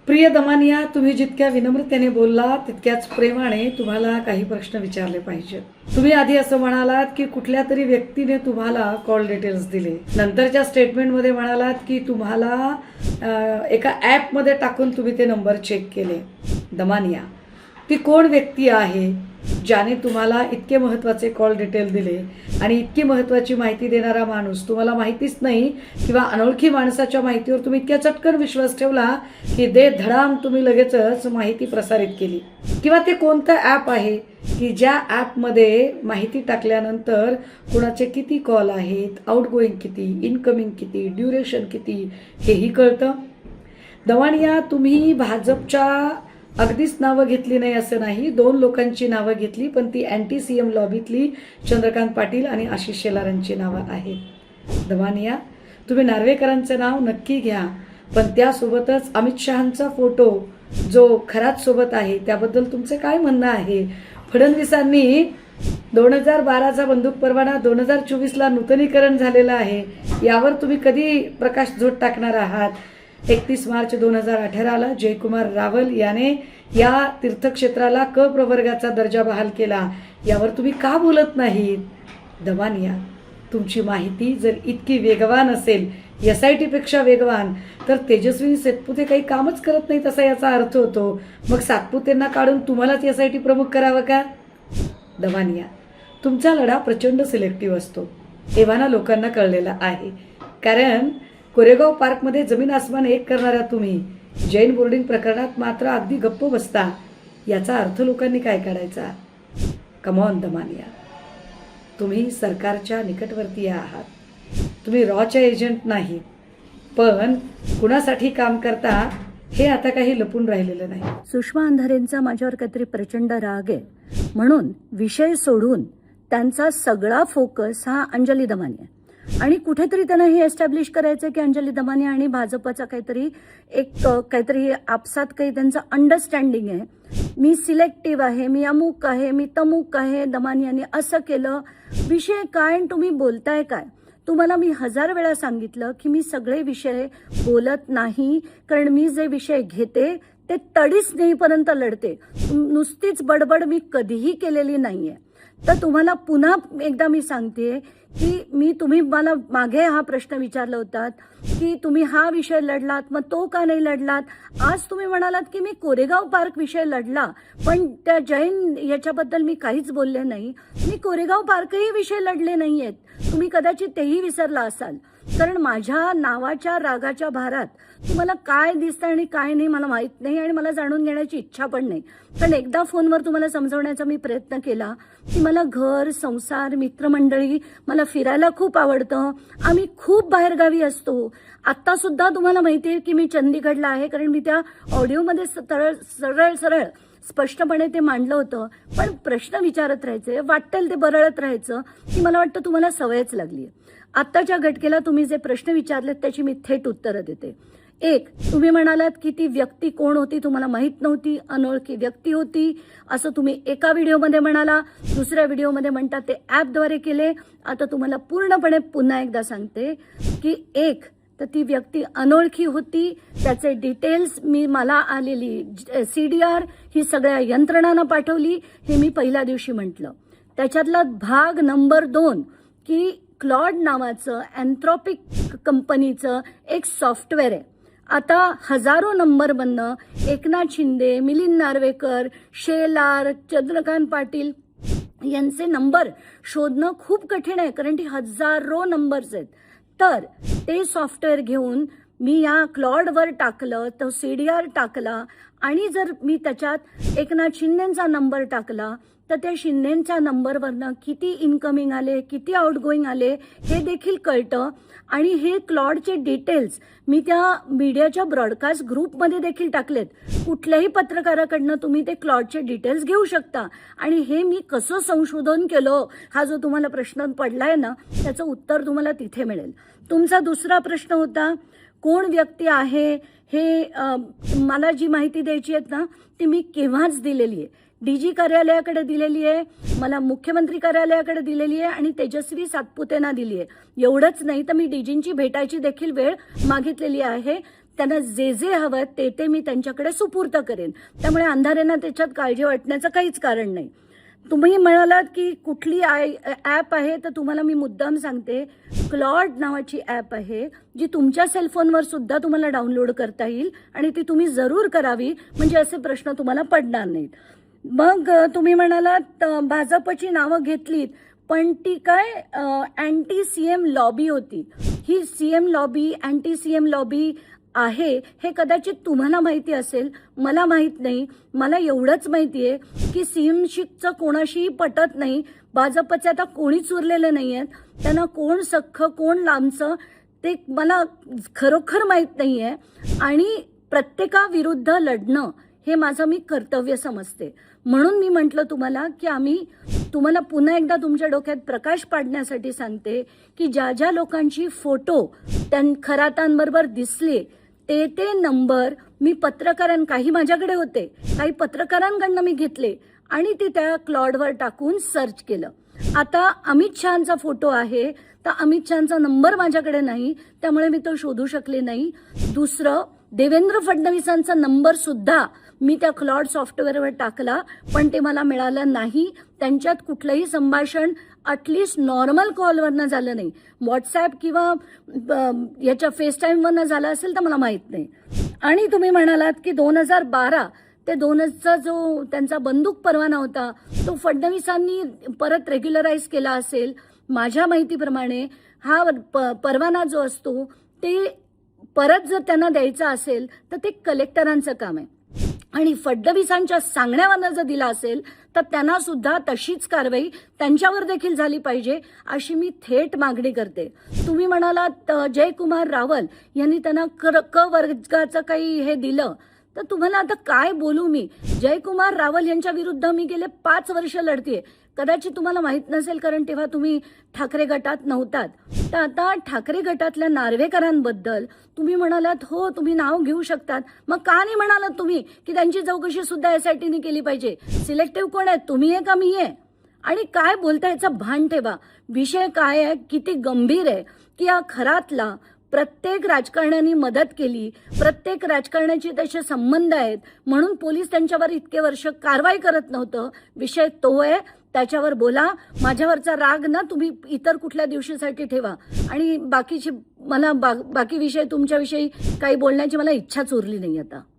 प्रिय दमानिया, तुम्ही जितक्या विनम्रतेने बोलला तितक्याच प्रेमाने तुम्हाला काही प्रश्न विचारले पाहिजेत. तुम्ही आधी असं म्हणालात की कुठल्या तरी व्यक्तीने तुम्हाला कॉल डिटेल्स दिले. नंतरच्या स्टेटमेंटमध्ये म्हणालात की तुम्हाला एका ॲपमध्ये टाकून तुम्ही ते नंबर चेक केले. दमानिया, ती कोण व्यक्ती आहे ज्याने तुम्हाला इतके महत्त्वाचे कॉल डिटेल दिले आणि इतकी महत्त्वाची माहिती देणारा माणूस तुम्हाला माहितीच नाही किंवा अनोळखी माणसाच्या माहितीवर तुम्ही इतक्या चटकन विश्वास ठेवला की दे धडाम तुम्ही लगेचच माहिती प्रसारित केली? किंवा ते कोणतं ॲप आहे की ज्या ॲपमध्ये माहिती टाकल्यानंतर कुणाचे किती कॉल आहेत, आउटगोईंग किती, इनकमिंग किती, ड्युरेशन किती हेही कळतं? दमानिया, तुम्ही भाजपच्या अगदीच नावं घेतली नाही असं नाही, 2 लोकांची नावं घेतली, पण ती अँटी CM लॉबीतली चंद्रकांत पाटील आणि आशिष शेलारांची नावं आहेत. दमानिया, तुम्ही नार्वेकरांचं नाव नक्की घ्या, पण त्यासोबतच अमित शहांचा फोटो जो खराच सोबत आहे त्याबद्दल तुमचे काय म्हणणं आहे? फडणवीसांनी 2012चा बंदूक परवाना 2024ला नूतनीकरण झालेलं आहे, यावर तुम्ही कधी प्रकाशझोत टाकणार आहात? 31 मार्च 2018ला जयकुमार रावल याने या तीर्थक्षेत्राला क प्रवर्गाचा दर्जा बहाल केला, यावर तुम्ही का बोलत नाहीत? दमानिया, तुमची माहिती जर इतकी वेगवान असेल, SIT पेक्षा वेगवान, तर तेजस्विनी सातपुते काही कामच करत नाहीत असा याचा अर्थ होतो. मग सातपुतेंना काढून तुम्हालाच SIT प्रमुख करावं का? दमानिया, तुमचा लढा प्रचंड सिलेक्टिव्ह असतो, एव्हाना लोकांना कळलेला आहे. कारण कोरेगाव पार्कमध्ये जमीन आसमान एक करणाऱ्या तुम्ही जैन बोर्डिंग प्रकरणात मात्र अगदी गप्प बसता. याचा अर्थ लोकांनी काय काढायचा? कमॉन दमानिया, तुम्ही सरकारच्या निकटवर्तीय आहात, तुम्ही रॉचे एजंट नाही, पण कुणासाठी काम करता हे आता काही लपून राहिलेलं नाही. सुषमा अंधारेंचा माझ्यावर काहीतरी प्रचंड राग आहे, म्हणून विषय सोडून त्यांचा सगळा फोकस हा अंजली दमानी आहे. आणि कुठेतरी त्यांना हे एस्टॅब्लिश करायचं की अंजली दमानी आणि भाजपचा काहीतरी आपसात काही त्यांचं अंडरस्टँडिंग आहे. मी सिलेक्टिव्ह आहे, मी अमुक आहे, मी तमुक आहे, दमानी यांनी असं केलं. विषय काय आणि तुम्ही बोलताय काय? तुम्हाला मी 1000 वेळा सांगितलं की मी सगळे विषय बोलत नाही, कारण मी जे विषय घेते ते तडीस नेईपर्यंत लढते. नुसतीच बडबड मी कधीही केलेली नाहीये. तर तुम्हाला पुन्हा एकदा मी सांगते की तुम्ही मला मागे हा प्रश्न विचारला होता की तुम्ही हा विषय लढलात, मग तो का नाही लढलात? आज तुम्ही म्हणालात की मी कोरेगाव पार्क विषय लढला, पण त्या जैन याच्याबद्दल मी काहीच बोलले नाही. मी कोरेगाव पार्कही विषय लढले नाहीयेत. तुम्ही कदाचित तेही विसरला असाल, कारण माझ्या नावाच्या रागाच्या भारात तुम्हाला काय दिसतं आणि काय नाही मला माहित नाही आणि मला जाणून घेण्याची इच्छा पण नाही. पण एकदा फोनवर तुम्हाला समजवण्याचा मी प्रयत्न केला की मला घर, संसार, मित्रमंडळी, मला फिरायला खूप आवडतं, आम्ही खूप बाहेरगावी असतो. आत्ता सुद्धा तुम्हाला माहिती आहे की मी चंदीगडला आहे, कारण मी त्या ऑडिओमध्ये सरळ स्पष्टपणे ते मांडलं होतं. पण प्रश्न विचारत राहायचे, वाटेल ते बरळत राहायचं, की मला वाटतं तुम्हाला सवयच लागली आहे. आत्ताच्या घटकेला तुम्ही जे प्रश्न विचारलेत त्याची मी थेट उत्तरं देते. एक, तुम्ही म्हणालात की ती व्यक्ती कोण होती तुम्हाला माहित नव्हती, अनोळखी व्यक्ती होती असं तुम्ही एका व्हिडिओमध्ये म्हणाला. दुसऱ्या व्हिडिओमध्ये म्हणतात ते ॲपद्वारे केले. आता तुम्हाला पूर्णपणे पुन्हा एकदा सांगते की एक तर ती व्यक्ती अनोळखी होती, त्याचे डिटेल्स मला आलेली CDR ही सगळ्या यंत्रणांना पाठवली, हे मी पहिल्या दिवशी म्हटलं. त्याच्यातला भाग नंबर 2 की क्लॉड नावाचं अँथ्रॉपिक कंपनीचं एक सॉफ्टवेअर आहे. आता हजारो नंबरमधनं एकनाथ शिंदे, मिलिंद नार्वेकर, शेलार, चंद्रकांत पाटील यांचे नंबर शोधणं खूप कठीण आहे, कारण ती हजारो नंबर्स आहेत. तर ते सॉफ्टवेअर घेऊन मी या क्लॉडवर टाकलं, तो CDR टाकला आणि जर मी त्याच्यात एकनाथ शिंदेंचा नंबर टाकला तर त्या शिंदेंच्या नंबरवरनं किती इनकमिंग आले, किती आउटगोईंग आले हे देखील कळतं. आणि हे क्लॉडचे डिटेल्स मी त्या मीडियाच्या ब्रॉडकास्ट ग्रुपमध्ये देखील टाकलेत. कुठल्याही पत्रकाराकडनं तुम्ही ते क्लॉडचे डिटेल्स घेऊ शकता. आणि हे मी कसं संशोधन केलं हा जो तुम्हाला प्रश्न पडलाय ना, त्याचं उत्तर तुम्हाला तिथे मिळेल. तुमचा दुसरा प्रश्न होता कोण व्यक्ती आहे हे मला जी माहिती द्यायची आहे ना ती मी केव्हाच दिलेली आहे. DG कार्यालयाकडे दिलेली आहे, मला मुख्यमंत्री कार्यालयाकडे दिलेली आहे आणि तेजस्वी सातपुतेंना दिली आहे. एवढंच नाही तर मी DGंची भेटायची देखील वेळ मागितलेली आहे. त्यांना जे जे हवं ते ते मी त्यांच्याकडे सुपूर्त करेन. त्यामुळे अंधाऱ्यांना त्याच्यात काळजी वाटण्याचं काहीच कारण नाही. तुम्ही म्हणालात की कुठली ॲप आहे, तर तुम्हाला मी मुद्दाम सांगते, क्लॉड नावाची ॲप आहे जी तुमच्या सेलफोनवर सुद्धा तुम्हाला डाउनलोड करता येईल आणि ती तुम्ही जरूर करावी, म्हणजे असे प्रश्न तुम्हाला पडणार नाहीत. मग तुम्ही म्हणालात भाजपची नावं घेतलीत, पण ती काय अँटी सीएम लॉबी होती. ही CM lobby, anti CM lobby आहे हे कदाचित तुम्हाला माहिती असेल, मला माहीत नाही. मला एवढंच माहिती आहे की सीएमशीचं कोणाशीही पटत नाही. भाजपचे आता कोणीच उरलेले नाही आहेत. त्यांना कोण सख्खं कोण लांबचं ते मला खरोखर माहीत नाही आहे. आणि प्रत्येकाविरुद्ध लढणं हे माझं मी कर्तव्य समजते. म्हणून मी म्हटलं तुम्हाला की आम्ही तुम्हाला पुन्हा एकदा तुमच्या डोक्यात प्रकाश पाडण्यासाठी सांगते की ज्या ज्या लोकांची फोटो खरातांबरोबर दिसले ते ते नंबर मी काही माझ्याकडे होते, काही पत्रकारांकडनं मी घेतले आणि ते त्या क्लॉडवर टाकून सर्च केलं. आता अमित शहांचा फोटो आहे, तर अमित शहांचा नंबर माझ्याकडे नाही, त्यामुळे मी तो शोधू शकले नाही. दुसरं, देवेंद्र फडणवीसांचा नंबर सुद्धा मी त्या क्लॉड सॉफ्टवेअरवर टाकला, पण ते मला मिळालं नाही. त्यांच्यात कुठलंही संभाषण अटलिस्ट नॉर्मल कॉलवरनं झालं नाही. व्हॉट्सॲप किंवा याच्या फेसटाईमवरनं झालं असेल तर मला माहीत नाही. आणि तुम्ही म्हणालात की 2012 ते 2000चा जो त्यांचा बंदूक परवाना होता तो फडणवीसांनी परत रेग्युलराईज केला असेल. माझ्या माहितीप्रमाणे हा परवाना जो असतो ते परत जर त्यांना द्यायचा असेल तर ते कलेक्टरांचं काम आहे. आणि फडणवीसांच्या सांगण्यावरनं जर दिला असेल तर त्यांना सुद्धा तशीच कारवाई त्यांच्यावर देखील झाली पाहिजे, अशी मी थेट मागणी करते. तुम्ही म्हणालात जयकुमार रावल यांनी त्यांना क वर्गाचं काही हे दिलं, तर तुम्हाला आता काय बोलू मी. जयकुमार रावल यांच्या विरुद्ध मी गेले 5 वर्ष लढतेय. कदाचित तुम्हाला माहित नसेल कारण तेव्हा तुम्ही ठाकरे गटात नव्हतात. तर आता ठाकरे गटातल्या नार्वेकरांबद्दल तुम्ही म्हणालात हो तुम्ही नाव घेऊ शकतात, मग का नाही म्हणालात तुम्ही की त्यांची चौकशी सुद्धा SITने केली पाहिजे. सिलेक्टिव्ह कोण आहे, तुम्ही आहे का मी आहे? आणि काय बोलता याचं भान ठेवा. विषय काय आहे, किती गंभीर आहे की या खरातला प्रत्येक राजकारण्यांनी मदत केली, प्रत्येक राजकारण्याचे त्याचे संबंध आहेत म्हणून पोलीस त्यांच्यावर इतके वर्ष कारवाई करत नव्हतं. विषय तो आहे, त्याच्यावर बोला. माझ्यावरचा राग ना तुम्ही इतर कुठल्या दिवशीसाठी ठेवा. आणि बाकीचे मला बाकी विषय तुमच्याविषयी काही बोलण्याची मला इच्छाच उरली नाही आता.